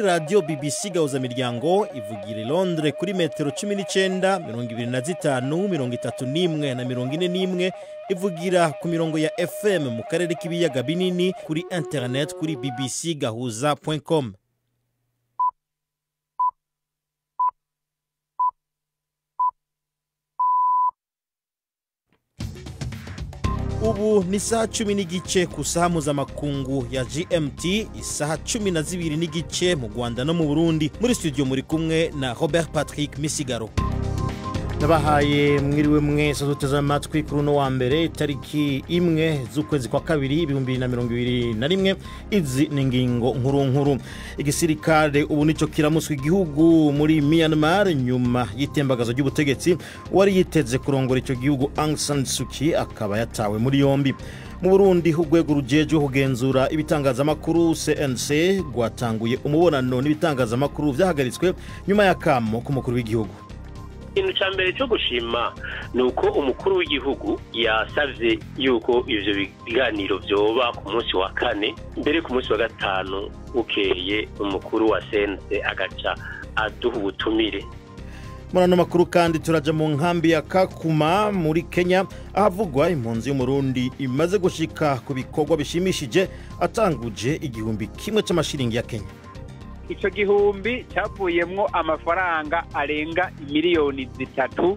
ni radio BBC Gahuza Miryango ivugira i Londres kuri metero 19, 25, 31 na 41, ivugira ku mirongo ya FM mu karere k'ibiyaga binini, kuri internet kuri bbcgahuza.com. Ubu ni saa 10 n'igice ku saha mpuzamakungu ya GMT, isaha 12 n'igice mu Rwanda no mu Burundi. Muri studio muri kumwe na Robert Patrick Misigaro. Nabahaye mwiriwe mwese duteze amatwi kuri no wa mbere tariki 1 z'ukwezi kwa kabiri 2021. Izi ni ngingo nkuru. Igisirikare ubu nico kiramuswa igihugu muri Myanmar nyuma y'itembagazo ry'ubutegetsi wari yiteze kurongora ico gihugu Aung San Suu Kyi akaba yatawe muri yombi. Mu Burundi urwego rujejwe kugenzura ibitangazamakuru CNC rwatanguye umubonano n'ibitangazamakuru vyahagaritswe nyuma y'akamo k'umukuru w'igihugu. Ikintu ca mbere cyo gushima nuko umukuru w'igihugu yasavye yuko ivyo biganiro vyoba ku munsi wa kane, mbere ku munsi wa gatanu ukeye umukuru wa CNC agaca aduha ubutumire. Murano makuru kandi turaja mu nkambi ya Kakuma muri Kenya ahavugwa impunzi y'umurundi imaze gushika ku bikorwa bishimishije atanguje 1,000 c'amashiringi ya Kenya. Ico gihumbi cyavuyemwo amafaranga arenga miliyoni 3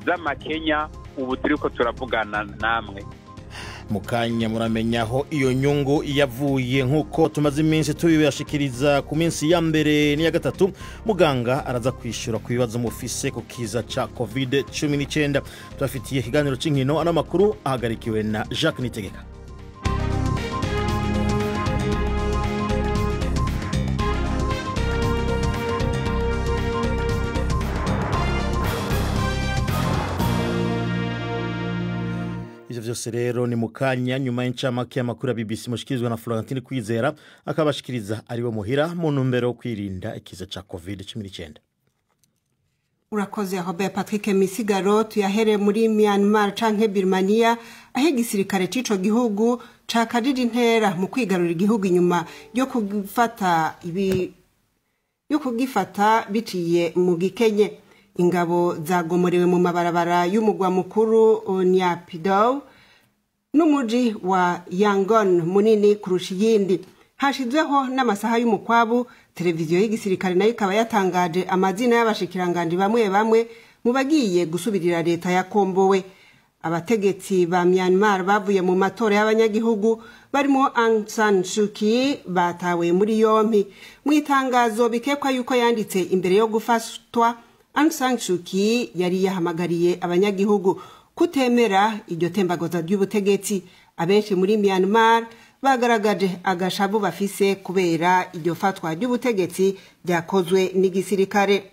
z'amakenya. Ubu turiko turavugana namwe. Mukanya muramenyaho iyo nyungu yavuye nkuko tumaze iminsi tubibashikiriza ku minsi ya mbere n'iya gatatu. Muganga araza kwishura ku bibazo mufise ku kiza ca COVID-19. Turafitiye ikiganiro c'inkino anamakuru ahagarikiwe na Jacques Nitegeka. Ivyo vyose rero ni mukanya nyuma y'incamake y'amakuru ya BBC mushikirizwa na Florentine Kwizera akabashikiriza ariwe muhira mu ntumbero yo kwirinda ikiza ca COVID-19. Urakoze Robert Patrick Misigaro. Tuyahere muri Myanmar canke Birmania aho igisirikare c'ico gihugu cakajije intera mu kwigarurira igihugu inyuma yo kugifata biciye mu gikenye. Ingabo zagomorewe mu mabarabara y'umugwa mukuru Naypyidaw n'umuji wa Yangon munini kurusha yindi. Hashizweho n'amasaha y'umukwabu. Televiziyo y'igisirikare nayo ikaba yatangaje amazina y'abashikiranganje bamwe mu bagiye gusubirira leta yakombowe. Abategetsi ba Myanmar bavuye mu matora y'abanyagihugu barimo Aung San Suu Kyi batawe muri yompi. Mu itangazo bikekwa yuko yanditse imbere yo gufatwa, Aung San Suu Kyi yari yahamagariye abanyagihugu kutemera iryo tembagoza ry'ubutegetsi. Abenshi muri Myanmar bagaragaje agashavu bafise kubera iryo fatwa ry'ubutegetsi ryakozwe n'igisirikare.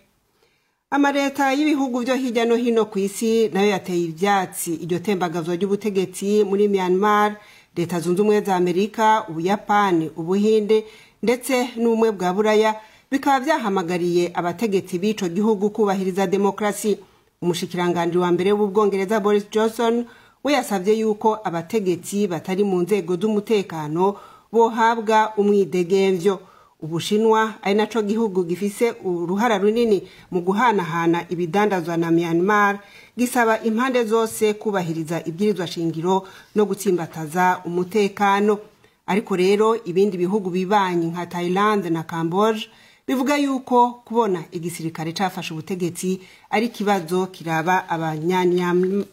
Amareta y'ibihugu byo hirya no hino ku isi nayo yateye ivyatsi iryo tembagazo ry'ubutegetsi muri Myanmar. Leta Zunze Ubumwe za Amerika, Ubuyapani, Ubuhinde ndetse n'Ubumwe bwa Buraya bikaba byahamagariye abategetsi b'ico gihugu kubahiriza demokrasi. Umushikiranganje wa mbere w'Ubwongereza Boris Johnson we yasavye yuko abategetsi batari mu nzego z'umutekano bohabwa umwidegemvyo. Ubushinwa ari naco gihugu gifise uruhara runini mu guhanahana ibidandazwa na Myanmar gisaba impande zose kubahiriza ibwirizwa shingiro no gutsimbataza umutekano. Ariko rero ibindi bihugu bibanyi nka Thailand na Cambodia bivuga yuko kubona igisirikare cafashe ubutegetsi ari kibazo kiraba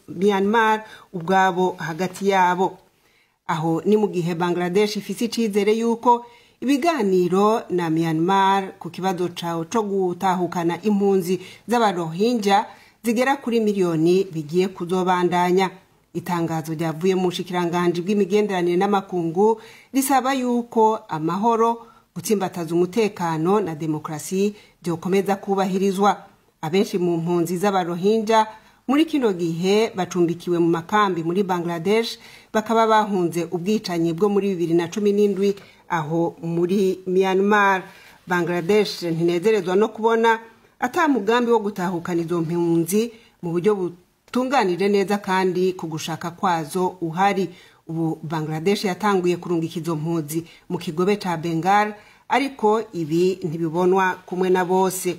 Myanmar ubwabo hagati yabo. Aho ni mu gihe Bangladesh ifise icizere yuko ibiganiro na Myanmar ku kibazo cawo co gutahukana impunzi z'abarohinja zigera kuri miliyoni bigiye kuzobandanya. Itangazo ryavuye mu bushikiranganje bw'imigenderanire n'amakungu risaba yuko amahoro, gutsimbataza umutekano na demokrasi byokomeza kubahirizwa. Abenshi mu mpunzi z'abarohinja muri kino gihe bacumbikiwe mu makambi muri Bangladesh bakaba bahunze ubwicanyi bwo muri 2017 aho muri Myanmar. Bangladesh ntinezerezwa no kubona ata mugambi wo gutahukana izo mpunzi mu buryo butunganije neza kandi kugushaka kwazo uhari. Ubu Bangladesh yatanguye kurungika izo mpunzi mu kigobe ca Bengal ariko ibi ntibibonwa kumwe na bose.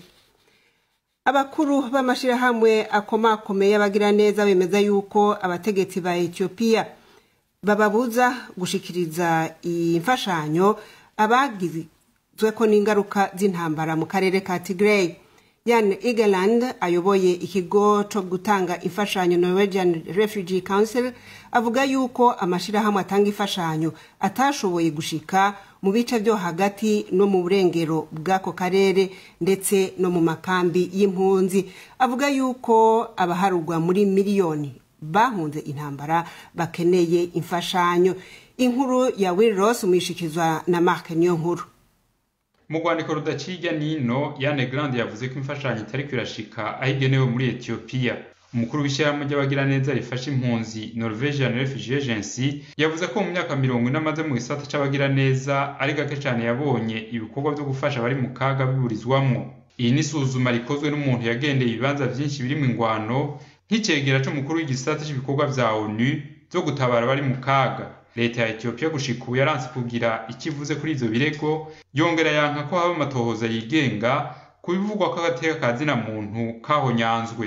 Abakuru b'amashirahamwe akomakomeye abagira neza bemeza yuko abategetsi ba Ethiopia bababuza gushikiriza imfashanyo abagizwe ko n'ingaruka z'intambara mu karere ka Tigray. Jan Egeland ayoboye ikigo cyo gutanga imfashanyo Norwegian Refugee Council avuga yuko amashirahamwe atanga imfashanyo atashoboye gushika mu bice byo hagati no mu burengero bw'ako karere ndetse no mu makambi y'impunzi. Avuga yuko abaharugwa muri miliyoni bahunze intambara bakeneye imfashanyo. Inkuru ya Will Ross umishikizwa na Mark Niyonkuru. Mu rwandiko rudacirya nino Jan Egeland yavuze ko imfashanyo itari kwirashika ahigenewe muri Ethiopia. Umukuru w'ishyirahamwe ry'abagira neza rifasha impunzi Norwegian Refugee Agency yavuze ko mu myaka 40 amaze mu gisata c'abagira neza ari gake cyane yabonye ibikorwa byo gufasha bari mu kaga biburizwamwo. Iyi ni suzuma rikozwe n'umuntu yagendeye ibibanza byinshi biri mu ingwano nk'icegera c'umukuru w'igisata cy'ibikorwa vya ONU byo gutabara bari mu kaga. Leta ya Ethiopia gushika yaranse kugira ikivuze kuri ivyo birego, yongera yanka ko haba amatohoza yigenga kubivugwa ko agateka kazina muntu kahonyanzwe.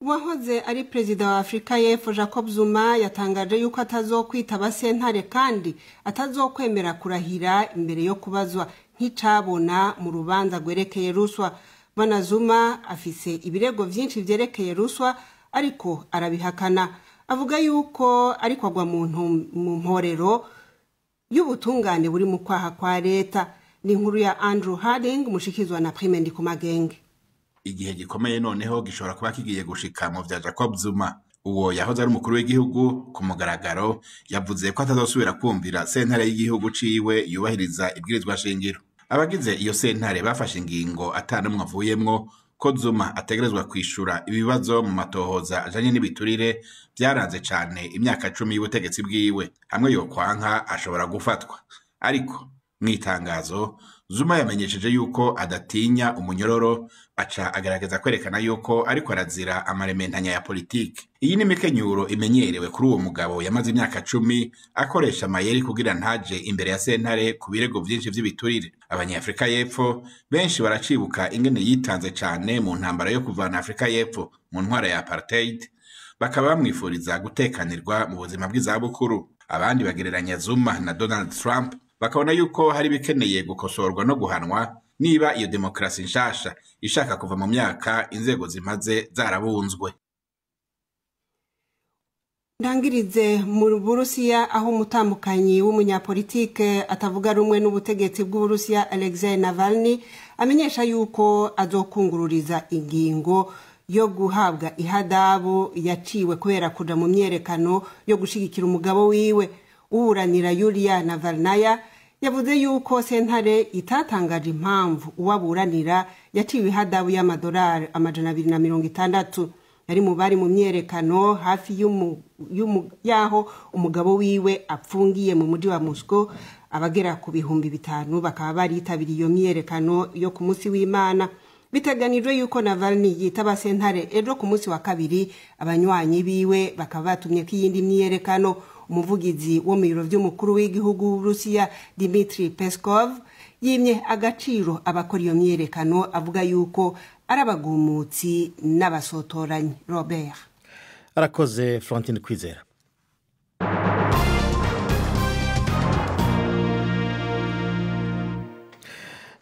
Uwahoze ari perezida wa Afrika y'Epfo Jacob Zuma yatangaje yuko atazokwitaba sentare kandi atazokwemera kurahira imbere yo kubazwa nk'icabona mu rubanza gwerekeye ruswa. Bwana Zuma afise ibirego vyinshi vyerekeye ruswa ariko arabihakana. Avuga yuko ariko agwa mu mporero y'ubutungane buri mu kwaha kwa leta. Ni inkuru ya Andrew Harding mushikizwa na Prime Ndikumagenge. Igihe gikomeye noneho gishobora kuba kigiye gushika mu vya Jacob Zuma. Uwo yahoze ari umukuru w'igihugu ku mugaragaro yavuze ko atazosubira kumvira sentare y'igihugu ciwe yubahiriza ibwirizwa shingiro. Abagize iyo sentare bafashe ingingo atanumwe avuyemwo ko Zuma ategerezwa kwishura ibibazo mu matohoza ajanye n'ibiturire byaranze cyane imyaka 10 y'ubutegetsi bwiwe. Hamwe yo kwanka ashobora gufatwa. Ariko mwitangazo Zuma yamenyesheje yuko adatinya umunyororo, aca agaragaza kwerekana yuko ariko arazira amarementanya ya politiki. Iyi ni mikenyuro imenyerewe kuri uwo mugabo yamaze imyaka 10 akoresha amayeri kugira ntaje imbere ya sentare ku birego byinshi vy'ibiturire. Abanyafrika y'Epfo benshi baracibuka ingene yitanze cyane mu ntambara yo kuvana Afrika y'Epfo mu ntwara ya apartheid, bakaba bamwifuriza gutekanirwa mu buzima bw'izabukuru. Abandi bagereranya Zuma na Donald Trump bakabona yuko hari bikeneye gukosorwa no guhanwa niba iyo demokrasi nshasha ishaka kuva mu myaka inzego zimaze zarabunzwe. Ndangirize mu Burusiya aho umutamukanyi w'umunyapolitike atavuga rumwe n'ubutegetsi bw'Uburusiya Alexei Navalny amenyesha yuko azokungururiza ingingo yo guhabwa ihadabu yaciwe kubera kuja mu myerekano yo gushigikira umugabo wiwe. Uburanira Yulia Navalnaya yavuze yuko sentare itatangaje impamvu uwaburanira yaciwe ihadabu y'amadolari $260. Yari mu bari mu myerekano hafi yaho umugabo wiwe apfungiye mu mujyi wa Moscow. Abagera ku 5,000 bakaba bari yitabiriye iyo myerekano yo ku munsi w'Imana. Biteganijwe yuko Navalny yitaba sentare ejo ku munsi wa kabiri. Abanywanyi biwe bakaba batumye ko iyindi myerekano. Umuvugizi wo mu biro by'umukuru w'igihugu w'Uburusiya Dmitry Peskov yimye agaciro abakora iyo myerekano, avuga yuko ari abagumutsi n'abasotoranye. Robert arakoze. Florentine Kwizera.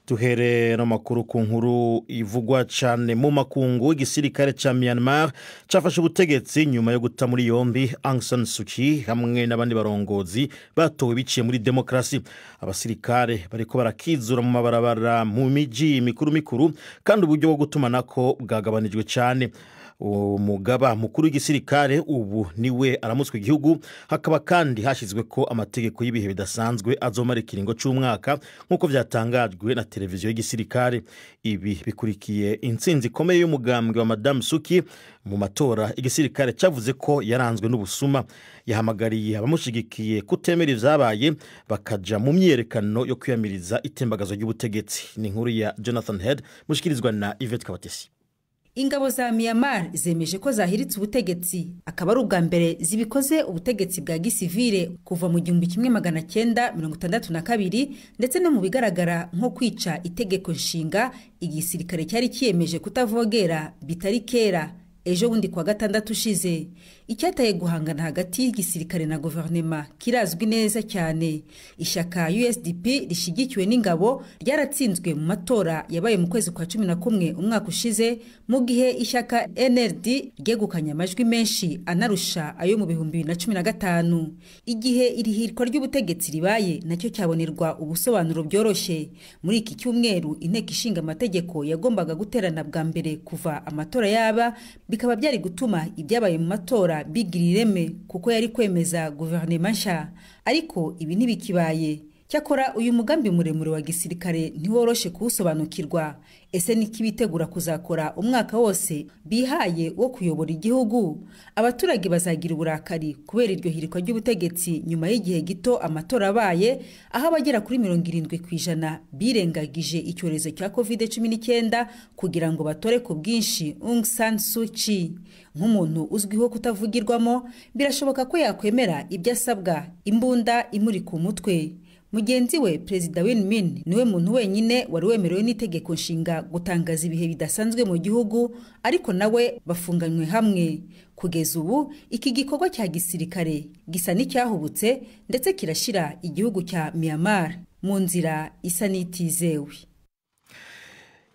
Tuhere no makuru ku nkuru ivugwa cyane mu makungu. Igisirikare ca Myanmar cafashe ubutegetsi nyuma yo guta muri yombi Aung San Suu Kyi hamwe n'abandi barongozi batowe biciye muri demokrasi. Abasirikare bariko barakizura mu mabarabara mu miji mikuru kandi uburyo bwo gutumanako bwagabanijwe cyane. Umugaba mukuru w'igisirikare ubu niwe aramutswe igihugu. Hakaba kandi hashizwe ko amategeko y'ibihe bidasanzwe azomara ikiringo c'umwaka nkuko vyatangajwe na televiziyo y'igisirikare. Ibi bikurikiye intsinzi ikomeye y'umugambwe wa Madame Suki mu matora. Igisirikare cavuze ko yaranzwe n'ubusuma. Yahamagariye abamushigikiye kutemera ivyabaye bakaja mu myerekano yo kwiyamiriza itembagazo ry'ubutegetsi. Ni inkuru ya Jonathan Head mushikirizwa na Yvette Kabatesi. ingabo za Myanmar zemeje ko zahiritse ubutegetsi akaba ari ubwa mbere zibikoze ubutegetsi bwa gisivile kuva mu 1962 ndetse no mu bigaragara nko kwica itegeko nshinga igisirikare cyari kiyemeje kutavogera bitari kera. Ejo bundi kwa gatandatu ushize icyataye guhangana hagati y'igisirikare na guverinoma kirazwi neza cyane. Ishyaka USDP rishigikiwe n'ingabo ryaratsinzwe mu matora yabaye mu kwezi kwa 11 umwaka ushize, mu gihe ishyaka NLD ryegukanye amajwi menshi anarusha ayo mu 2015. Igihe irihirwa ry'ubutegetsi ribaye nacyo cyabonerwa ubusobanuro byoroshye. Muri iki cyumweru inteko ishinga amategeko yagombaga guterana bwa mbere kuva amatora yaba, bikaba byari gutuma ibyabaye mu matora bigira ireme kuko yari kwemeza guverinoma nshya, ariko ibi ntibikibaye. Cyakora uyu mugambi muremure wa gisirikare ntiworoshe kuwusobanukirwa. Ese niki bitegura kuzakora umwaka wose bihaye wo kuyobora igihugu? Abaturage bazagira uburakari kubera iryo hirikwa ry'ubutegetsi nyuma y'igihe gito amatora abaye, aho abagera kuri 70% birengagije icyorezo cya COVID-19 kugira ngo batore ku bwinshi Aung San Suu Kyi. Nk'umuntu uzwiho kutavugirwamo, birashoboka ko yakwemera ibyo asabwa imbunda imuri ku mutwe. Mugenzi we Perezida Win Min niwe muntu wenyine wari wemerewe n'itegeko nshinga gutangaza ibihe bidasanzwe mu gihugu, ariko nawe bafunganywe hamwe. Kugeza ubu iki gikorwa cya gisirikare gisa n'icyahubutse ndetse kirashira igihugu cya Myanmar mu nzira isa n'itizewe.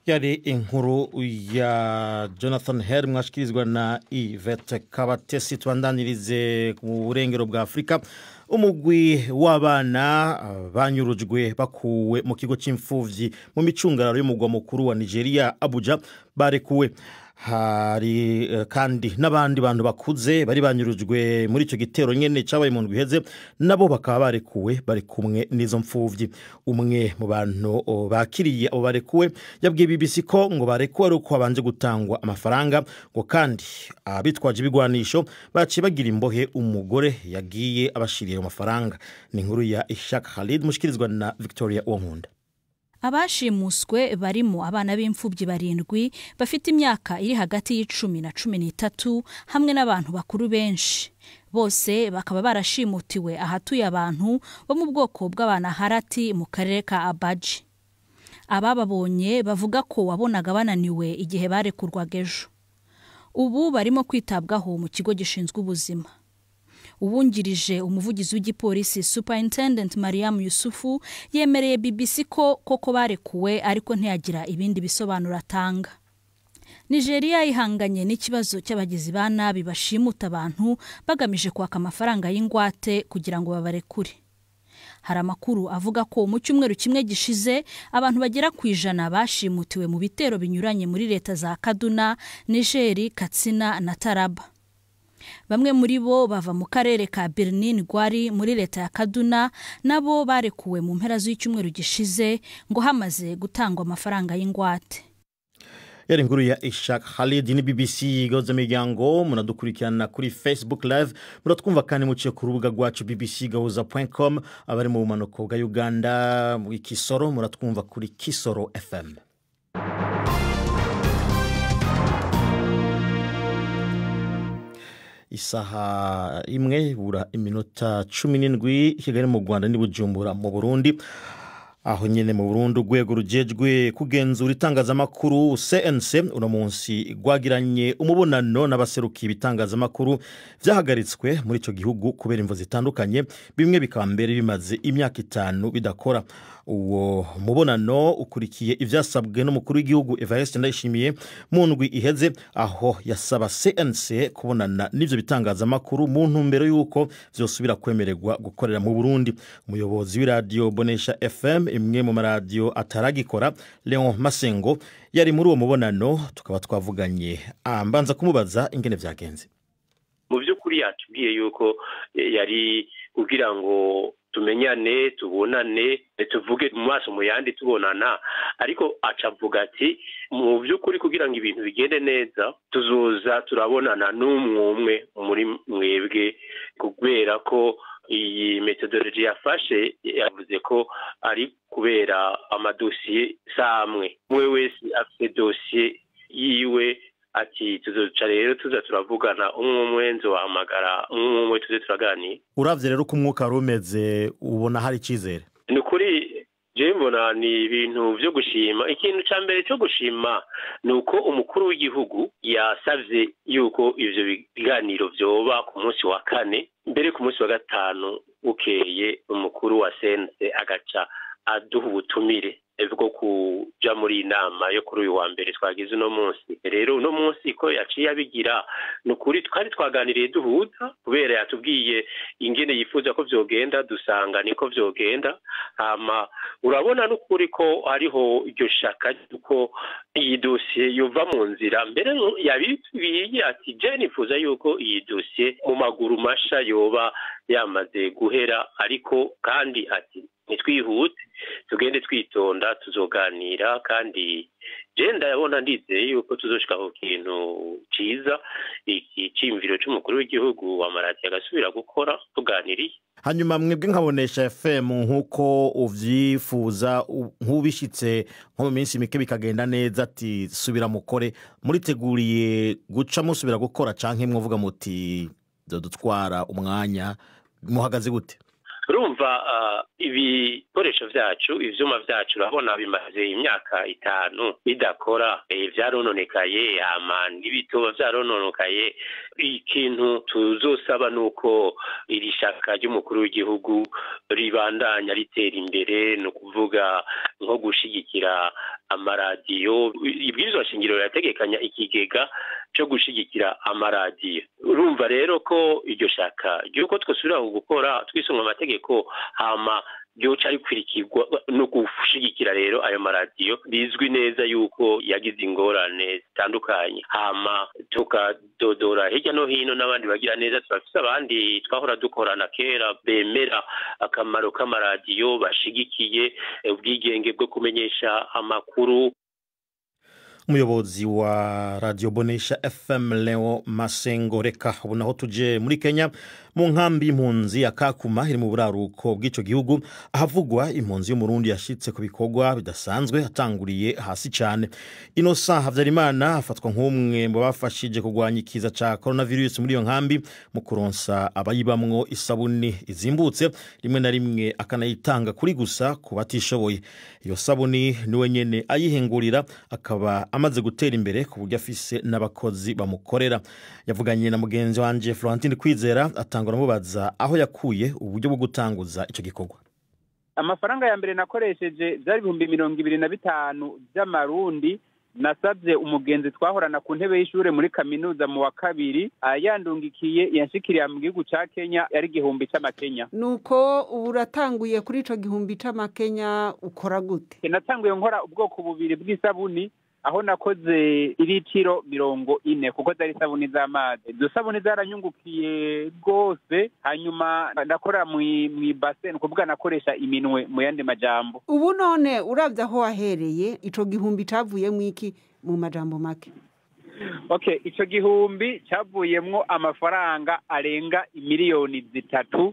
Yari inkuru ya Jonathan Her mwashikirizwa na Yvette Kabatesi. Twandanirize mu burengero bwa Afrika. Umugwi w'abana banyurujwe bakuwe mu kigo cy'imfuvyi mu micungararo y'umugwa mukuru wa Nigeria Abuja barekuwe. Hari kandi n'abandi bantu bakuze bari banyurujwe muri icyo gitero nyene cyabaye mu ndwi iheze, nabo bakaba barekuwe bari kumwe n'izo mfuvyi. Umwe mu bantu bakiriye abo barekuwe yabwiye BBC ko ngo barekuwe ari uko abanje gutangwa amafaranga, ngo kandi abitwaje ibigwanisho baciye bagira imbohe umugore yagiye abashiriye amafaranga. Ni inkuru ya Ishak Khalid mushikirizwa na Victoria Onkunda. Abashimuswe barimo abana b'imfubyi 7 bafite imyaka iri hagati y'10 na 13 hamwe n'abantu bakuru benshi. Bose bakaba barashimutiwe ahatuye abantu bo mu bwoko bw'abana Harati mu karere ka Abaji. Abababonye bavuga ko wabonaga bananiwe igihe barekurwaga ejo. Ubu barimo kwitabwaho mu kigo gishinzwe ubuzima. Ubungirije umuvugizi w'igipolisi Superintendent Mariam Yusufu yemereye BBC ko koko barekuwe ariko ntiyagira ibindi bisobanuro atanga. Nigeria ihanganye n'ikibazo cy'abagizi ba nabi bashimuta abantu bagamije kwaka amafaranga y'ingwate kugira ngo babarekure. Hari amakuru avuga ko mu cyumweru kimwe gishize abantu bagera ku 100 bashimutiwe mu bitero binyuranye muri leta za Kaduna, Niger, Katsina na Taraba. Bamwe muri bo bava mu karere ka Birnin Gwari muri leta ya Kaduna, nabo barekuwe mu mpera z'icyumweru gishize ngo hamaze gutangwa amafaranga y'ingwate. Yari inkuru ya Ishak Khalid ni BBC Goza Miryango. Munadukurikirana kuri Facebook Live, muratwumva kandi muciye ku rubuga rwacu bbcgahuza.com. abari mu bumanuko bwa Uganda mu Kisoro muratwumva kuri Kisoro FM. Isaha imwe bura iminota 17 Kigali mu Rwanda ni Bujumbura mu Burundi. Aho nyene mu Burundi urwego rujejwe kugenzura itangazamakuru CNC uno munsi gwagiranye umubonano n'abaserukiye ibitangazamakuru vyahagaritswe muri ico gihugu kubera imvo zitandukanye, bimwe bikaba mbere bimaze imyaka 5 bidakora. Uwo mubonano ukurikiye ivyasabwe n'umukuru w'igihugu Evariste Ndayishimiye mu ndwi iheze, aho yasaba CNC kubonana n'ivyo bitangazamakuru mu ntumbero yuko vyosubira kwemererwa gukorera mu Burundi. Umuyobozi w'iradio Bonesha FM, imwe mu maradio ataragikora, Leon Masengo yari muri uwo mubonano, tukaba twavuganye ambanza kumubaza ingene vyagenze. Mu by'ukuri yatubwiye yuko yari kugira ngo tumenyane, tubonane, tuvuge mu maso mu yandi tubonana, ariko acavuga ati mu by'ukuri kugira ngo ibintu bigende neza tuzoza turabonana n'umwe muri mwebwe, kubera ko iyi methodology yafashe yavuze ko ari kubera amadosiye samwe, mwe wese afite dosiye yiwe ati tuzoca rero tuza turavugana umwe nzohamagara umwe tuze turaganira. Uravye rero ko umwuka rumeze ubona hari icizere? Ni kuri je mbona ni ibintu vyo gushima. Ikintu ca mbere cyo gushima nuko umukuru w'igihugu yasavye yuko ivyo biganiro vyoba ku munsi wa kane, mbere ku munsi wa gatanu ukeye umukuru wa sense agaca aduha ubutumire bwo kuja muri inama yo kuri uyu wa mbere twagize uno munsi. Rero uno munsi ko yaciye abigira nukuri twari twaganiriye duhuza, kubera yatubwiye ingene yifuza ko vyogenda, dusanga niko vyogenda. Hama urabona nukuri ko hariho iryo shaka yuko iyi dosiye yova mu nzira. Mbere yabitubwiye ati je nifuza yuko iyi dosiye mu maguru masha yoba yamaze guhera, ariko kandi ati nitwihute tugende twitonda tuzoganira, kandi je ndabona ndizeye yuko tuzoshika ku kintu ciza, iki cimviro c'umukuru w'igihugu wa Marati agasubira gukora tuganiriye. Hanyuma mwebwe nkabonesha FM nkuko uvyifuza nk'ubishitse nko mu minsi mike bikagenda neza ati subira mukore, muriteguriye guca musubira gukora canke mwovuga muti dutwara umwanya, muhagaze gute? Urumva ibikoresho vyacu, ivyuma vyacu urabona bimaze imyaka 5 bidakora, vyarononekaye, ibitoba vyarononekaye. Ikintu tuzosaba nuko iri shaka ry'umukuru w'igihugu ribandanya ritera imbere, no kuvuga nko gushigikira amaradiyo. Ibwirizwa shingiro rirategekanya ikigega cyo gushigikira amaradiyo. Urumva rero ko iryo shaka ryuko twosubira gukora twisunga amategeko, hama byoca rikwirikirwa no gushigikira rero ayo maradiyo bizwi neza yuko yagize ingorane zitandukanye, hama tukadodora hirya no hino n'abandi bagira neza. Turafise abandi twahora dukorana kera bemera akamaro k'amaradiyo, bashigikiye ubwigenge bwo kumenyesha amakuru. Umuyobozi wa Radio Bonesha FM Leo Masengo. Reka ubu naho tuje muri Kenya mu nkambi impunzi ya Kakuma iri mu buraruko bw'ico gihugu, ahavugwa impunzi y'umurundi yashitse ku bikorwa bidasanzwe atanguriye hasi cyane. Innocent Havyarimana afatwa nk'umwe mu bafashije kugwanya ikiza ca coronavirus muri iyo nkambi mu kuronsa abayibamwo isabuni izimbutse, rimwe na rimwe akanayitanga kuri gusa ku batishoboye. Iyo sabuni niwe nyene ayihengurira, akaba amaze gutera imbere ku buryo afise n'abakozi bamukorera. Yavuganye na mugenzi wanje Florentine Kwizera atangura mubaza aho yakuye uburyo bwo gutanguza ico gikorwa. Amafaranga ya mbere nakoresheje byari 25,000 by'amarundi. Nasabye umugenzi twahorana ku ntebe y'ishure muri kaminuza mu wa kabiri, yandungikiye yanshikiriye mu gihugu ca Kenya yari 1,000 c'amakenya. Nuko uratanguye kuri ico 1,000 c'amakenya ukora gute? Natanguye nkora ubwoko bubiri bw'isabuni, aho nakoze iritiro 40 kuko zari sabuni z'amazi. Dusabuni zaranyungukiye gose, hanyuma ndakora mu basen kuvuga nakoresha iminwe mu yandi majambo. Ubu none uravye aho wahereye ico 1,000 cavuye mwiki mu majambo make? Okay, ico 1,000 cavuyemwo amafaranga arenga 3,000,000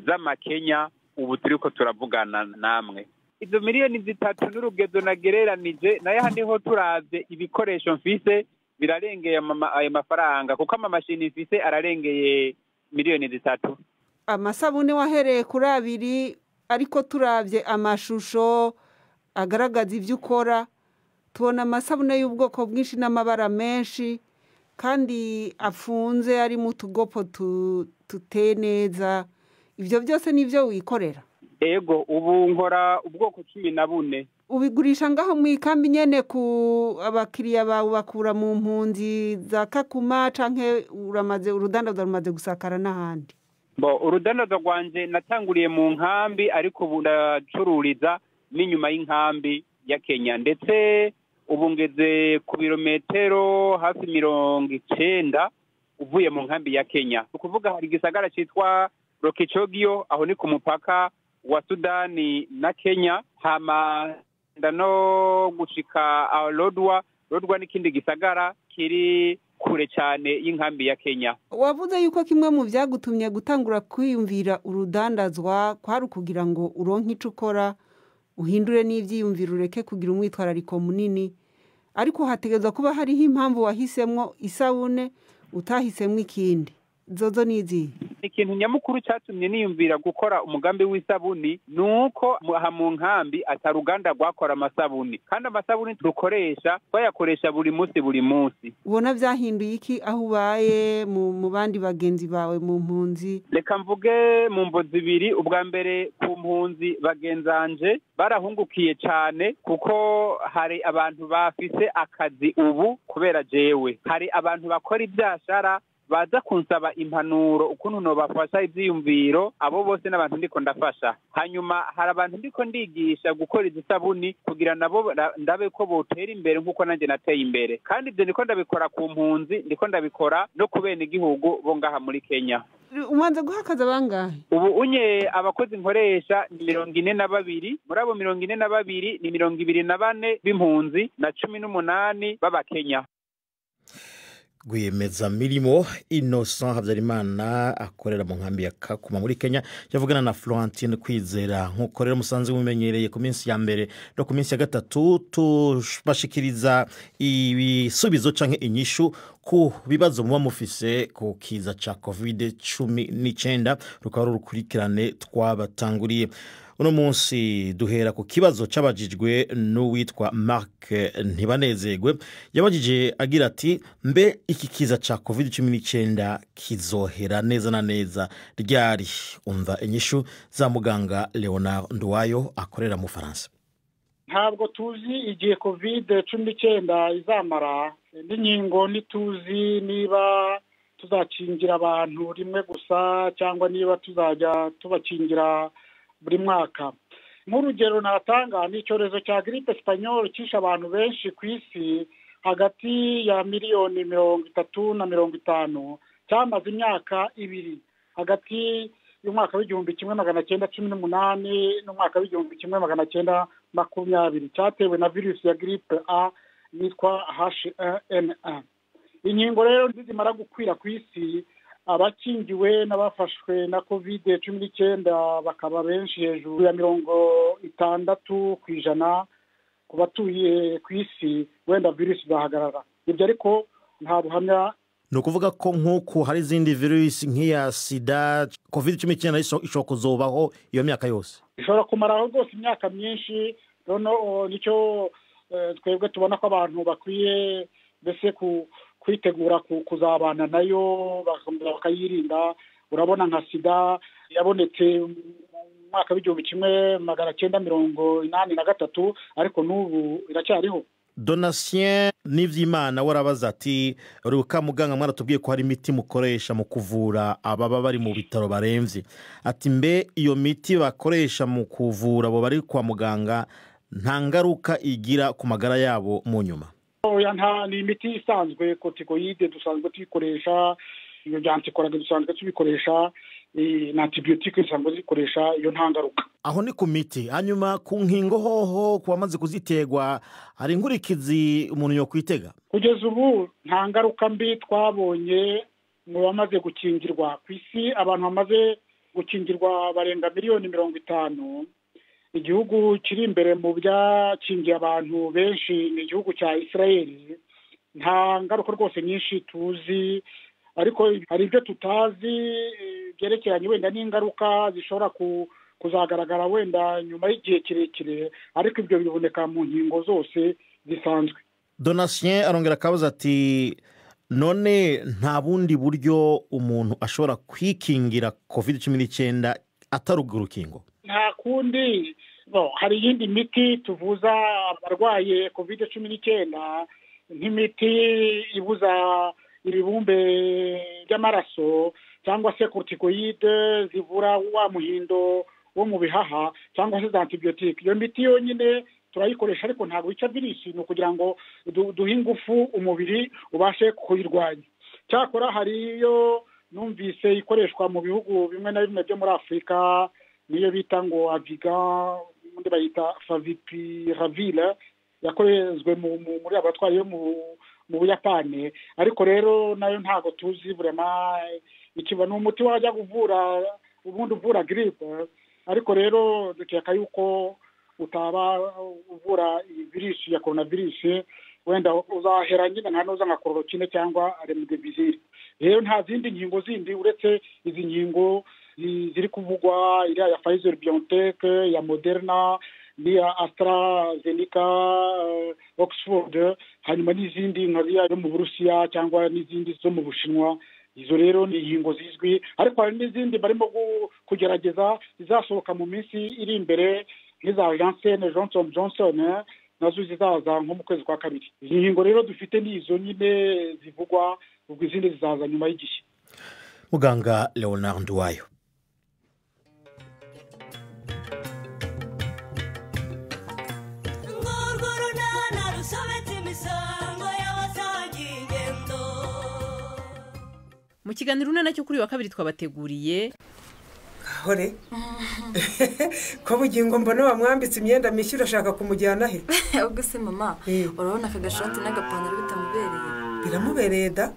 z'amakenya. Ubu turiko turavugana namwe. Izo 3,000,000 n'urugezo nagereranije nayo haniho turavye ibikoresho mfise birarengeye ayo mafaranga, kuko amamashini mfise ararengeye 3,000,000. Amasabune wahereye kuri 2, ariko turavye amashusho agaragaza ivyo ukora, tubona amasabune y'ubwoko bwinshi n'amabara menshi kandi afunze ari mu tugopo tuteye neza. Ivyo byose nivyo wikorera? Ego, ubu nkora ubwoko 14. Ubigurisha ngaho mu ikambi nyene ku abakiriya bawe bakura mu mpunzi za Kakuma canke urudandazo rumaze gusakara n'ahandi? Urudandazo rwanje natanguriye mu nkambi, ariko ubu ndacururiza n'inyuma y'inkambi ya Kenya, ndetse ubu ngeze ku birometero hafi 90 uvuye mu nkambi ya Kenya. Ukuvuga hari igisagara citwa Lokichogio, aho ni ku mupaka wa Sudani na Kenya. Hama ndano gushika Lodwa n'ikindi gisagara kiri kure cyane y'inkambi ya Kenya. Wavuze yuko kimwe mu byagutumye gutangura kwiyumvira urudandazwa kwari kugira ngo uronke ico ukora, uhindure n'ivyiyumviro ureke kugira umwitwarariko munini. ariko hategerezwa kuba hariho impamvu wahisemwo isabune utahisemwo ikindi. Zozo nizi ikintu nyamukuru cyatumye niyumvira gukora umugambi w'isabuni nuko aha mu nkambi ataruganda rwakora amasabuni, kandi amasabuni dukoresha twayakoresha buri munsi. Ubona vyahinduye iki aho ubaye mu bandi bagenzi bawe mu mpunzi? Reka mvuge mu mvo zibiri. Ubwa mbere ku mpunzi bagenzanje barahungukiye cyane, kuko hari abantu bafise akazi ubu kubera jewe, hari abantu bakora ibyashara baza kunsaba impanuro ukuntu no bafasha ivyiyumviro, abo bose n'abantu ndiko ndafasha. Hanyuma hari abantu ndiko ndigisha gukora izisabuni kugira nabo ndabe ko botera imbere nkuko nanje nateye imbere, kandi ivyo ndiko ndabikora ku mpunzi, ndiko ndabikora no kubene igihugu bo ngaha muri Kenya. Umanze guhakaza bangahe? Ubu unye abakozi nkoresha ni 42, muri abo 42 ni 24 b'impunzi na 18 b'abakenya. Gwiyemeza mirimo Innocent Habyarimana akorera mu nkambi ya Kakuma muri Kenya yavugana na Florentine Kwizera. Nkuko rero musanze mumenyereye ku minsi ya mbere no ku minsi ya gatatu tubashikiriza ibisubizo canke inyishu ku bibazo muba mufise ku kiza ca COVID-19 rukaba rukurikirane twabatanguriye. Uno munsi duhera ku kibazo cabajijwe n'uwitwa Mark Ntibanezegwe. Yabajije agira ati mbe iki kiza ca COVID-19 kizohera neza na neza ryari? Umva inyishu za muganga Leonard Nduwayo akorera mu Faransa. Ntabwo tuzi igihe COVID-19 izamara, n'inkingo ntituzi niba tuzakingira abantu rimwe gusa cyangwa niba tuzajya tubakingira buri mwaka. Nk'urugero natanga ni icyorezo cya grippe espagnole kisha abantu benshi ku isi hagati ya miliyoni 30 na 50, cyamaze imyaka 2 hagati y'umwaka w'igihumbi 1918 n'umwaka w'igihumbi 1920, cyatewe na virusi ya grippe A yitwa H1N1. Inkingo rero zimara gukwira ku isi, abakingiwe n'abafashwe na COVID-19 bakaba benshi hejuru ya 60% ku batuye ku isi, wenda virusi zahagarara. Ibyo ariko nta buhamya. Ni ukuvuga ko nk'uko hari izindi virusi nk'iya sida, COVID-19 ishobora kuzobaho iyo myaka yose, ishobora kumaraho rwose imyaka myinshi. Noneho nicyo twebwe tubona ko abantu bakwiye mbese kwitegura kuzabana nayo bakayirinda. Urabona nka sida yabonetse mu mwaka w'igihumbi 1983, ariko n'ubu iracyariho. Donatien Nivyimana warabaza ati ruka muganga mwaratubwiye ko hari imiti mukoresha mu kuvura ababa bari mu bitaro baremvye, ati mbe iyo miti bakoresha mu kuvura abo bari kwa muganga nta ngaruka igira ku magara yabo mu nyuma? Ni imiti isanzwe, corticoide dusanzwe tuyikoresha, iyo byantikorage dusanzwe tubikoresha, na antibiotique dusanzwe zikoresha, iyo nta ngaruka. Aho ni ku miti. Hanyuma ku nkingo hoho kwamaze kuzitegwa hari inkurikizi umuntu yo kwitega? Kugeza ubu nta ngaruka mbi twabonye mu bamaze gukingirwa ku isi. Abantu bamaze gukingirwa barenga miliyoni 50. Igihugu kiri imbere mu byakingiye abantu benshi ni igihugu cya Israeli. Nta ngaruka rwose nyinshi tuzi, ariko hari ibyo tutazi byerekeranye wenda n'ingaruka zishobora kuzagaragara wenda nyuma y'igihe kirekire, ariko ibyo biboneka mu nkingo zose zisanzwe. Donatien arongera akabaza ati none nta bundi buryo umuntu ashobora kwikingira COVID-19 ataruga urukingo? Nta kundi. Hari iyindi miti tuvuza abarwaye COVID-19, nk'imiti ibuza ibibumbe by'amaraso, cyangwa se corticoide zivura wa muhindo wo mu bihaha, cyangwa se antibiotique. Iyo miti yonyine turayikoresha, ariko ntabwo wica virusi, ni ukugira ngo duhe ingufu umubiri ubashe kuyirwanya. Cyakora hari iyo numvise ikoreshwa mu bihugu bimwe na bimwe byo muri Afurika, niyo bita ngo Avigan, undi bayita Favipiravir, yakorezwe muri abatwari yo mu Buyapani. Ariko rero nayo ntago tuzi burema ikiba n'umuti wajya kuvura ubundi uvura grippe, ariko rero dukeka yuko utaba uvura virusi ya coronavirus, wenda uzahera nyine nta noza nka chloroquine cyangwa remdesivir. Rero nta zindi nkingo zindi uretse izi nkingo ziri kuvugwa iriya ya Pfizer BioNTech, ya Moderna, niya AstraZeneca, Oxford, hanyuma n'izindi nka ziriya zo mu Burusiya cyangwa n'izindi zo mu Bushinwa. Izo rero ni inkingo zizwi, ariko hari n'izindi barimo kugerageza zizasohoka mu minsi iri imbere nk'iza Johnson & Johnson, nazo zizaza nko mu kwezi kwa kabiri. Izi nkingo rero dufite n'izo nyine zivugwa, ubwo izindi zizaza nyuma y'igihe. Muganga Leonard Nduwayo. Mu kiganiro unana cyo kuri wa kabiri twabateguriye hore ko bugingo mbona wamwambitse imyenda mishya urashaka kumujyana he? Ubwo se mama urabona aka gashati n'agapantaro bitamubereye? Biramubereye da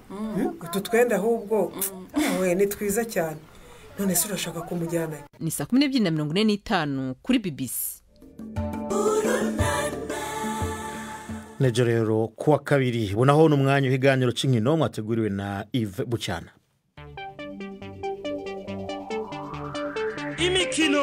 utu twenda ahubwo we ni twiza cyane. None se urashaka kumujyana he? Ni 12:45 kuri BBC. Nejo rero kuwa kabiri bunaho n'umwanya w'iganiro c'inkino mwateguriwe na Yves Bucyana. Imikino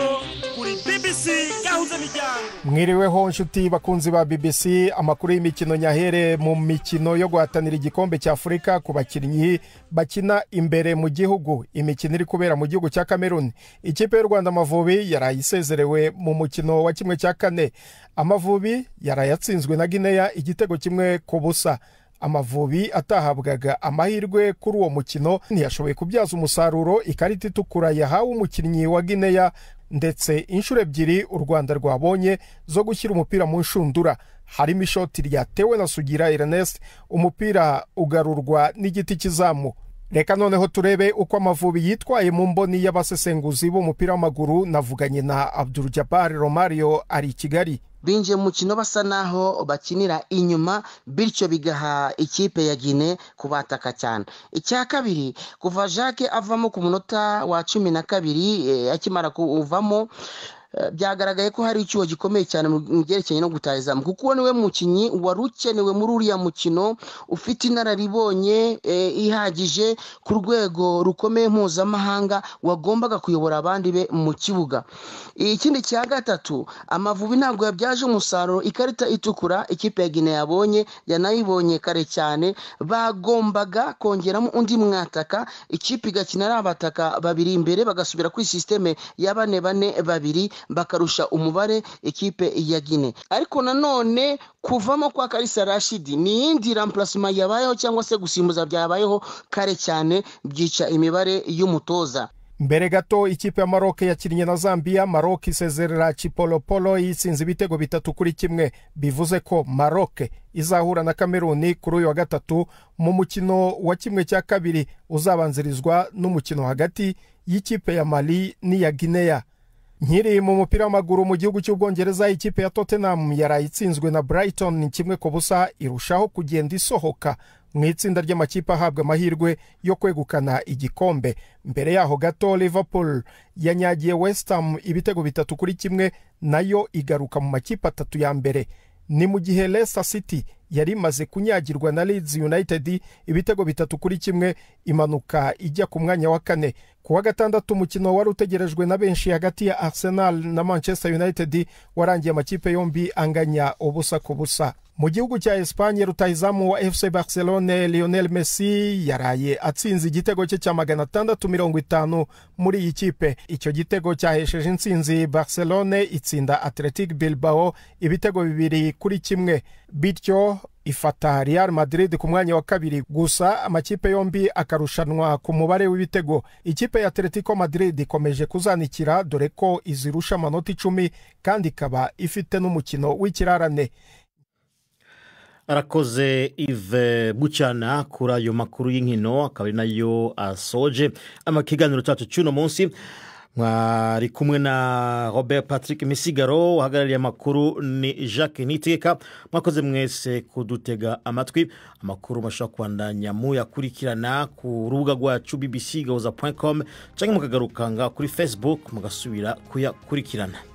kuri BBC gahuza miryango. Mwiriweho nshuti bakunzi ba BBC, amakuru y'imikino nyahere mu mikino yo guhatanira igikombe cya Afrika ku bakinnyi bakina imbere mu gihugu. Imikino iri kubera mu gihugu cya Cameroon. Ikipe y'u Rwanda Amavubi yarayisezerewe mu mukino wa 1/4. Amavubi yarayatsinzwe na Guinea igitego 1-0. Amavubi atahabwaga amahirwe kuri uwo mukino ntiyashoboye kubyaza umusaruro ikarita itukura yahawe umukinnyi wa Guinea, ndetse inshuro ebyiri u Rwanda rwabonye zo gushyira umupira mu nshundura. Harimo ishoti ryatewe na Sugira Ernest, umupira ugarurwa n'igiti kizamu. Reka noneho turebe uko Amavubi yitwaye mu mboni y'abasesenguzi b'umupira w'amaguru. Navuganye na Abdul Jabbar Romario ari i Kigali. Binje mukino basa naho bakinira inyuma, bityo bigaha ikipe ya Guinea kubataka cyane. Icya kabiri, kuva Jacques avamo ku munota wa 12 akimara kuvamo, byagaragaye ko hari icyuho gikomeye cyane mu byerekeranye no gutahizamu, kuko niwe mukinyi warukenewe muri uriya mukino, ufite inararibonye ihagije ku rwego rukomeye mpuzamahanga, wagombaga kuyobora abandi be mu kibuga. Ikindi cya gatatu, Amavubi ntabwo yabyaje umusaruro ikarita itukura ikipe ya Guinea yabonye, yanayibonye kare cyane. Bagombaga kongeramo undi mwataka, ikipe igakina ari abataka babiri imbere, bagasubira kuri systeme ya 4-4-2 bakarusha umubare ikipe ya Guinea. Ariko nanone kuvamo kwa Kalisa Rashid ni indi remplacement yabayeho cyangwa se gusimbuza byabayeho kare cyane, byica imibare y'umutoza. Mbere gato ikipe ya Maroc yakinnye na Zambia. Maroc isezerera Chipolopolo yitsinze ibitego 3-1, bivuze ko Maroc izahura na Cameroon kuri uyu wa gatatu mu mukino wa 1/2 uzabanzirizwa n'umukino hagati y'ikipe ya Mali n'iya Guinea. Nkiri mu mupira w'amaguru mu gihugu cy'Ubwongereza, ikipe ya Tottenham yarayitsinzwe na Brighton 1-0, irushaho kugenda isohoka mu itsinda ry'amakipe ahabwa amahirwe yo kwegukana igikombe. Mbere yaho gato Liverpool yanyagiye West Ham ibitego 3-1, nayo igaruka mu makipe 3 ya mbere. Ni mu gihe Leicester City yari imaze kunyagirwa na Leeds United ibitego 3-1, imanuka ijya ku mwanya wa 4. Kuwa gatandatu umukino wari utegerejwe na benshi hagati ya Arsenal na Manchester United warangiye amakipe yombi anganya 0-0. Mu gihugu cya Espagne, rutahizamu wa FC Barcelona Lionel Messi yaraye atsinze igitego cye cya 650 muri iyi kipe. Icyo gitego cyahesheje intsinzi Barcelona itsinda Athletic Bilbao ibitego 2-1, bityo ifata Real Madrid ku mwanya wa kabiri. Gusa amakipe yombi akarushanwa ku mubare w'ibitego. Ikipe ya Atletico Madrid ikomeje kuzanikira dore ko izirusha amanota 10 kandi ikaba ifite n'umukino w'ikirarane. Arakoze Yves Bucyana kuri ayo makuru y'inkino, akaba ari nayo asoje amakiganiro cyacu cy'uno munsi. Mwari kumwe na Robert Patrick Misigaro, uhagarariye amakuru ni Jacques Niteka. Mwakoze mwese kudutega amatwi. Amakuru mashobora kwandanya muyakurikirana ku rubuga rwacu bbcgahuza.com cyangwa mukagarukanga kuri Facebook mugasubira kuyakurikirana.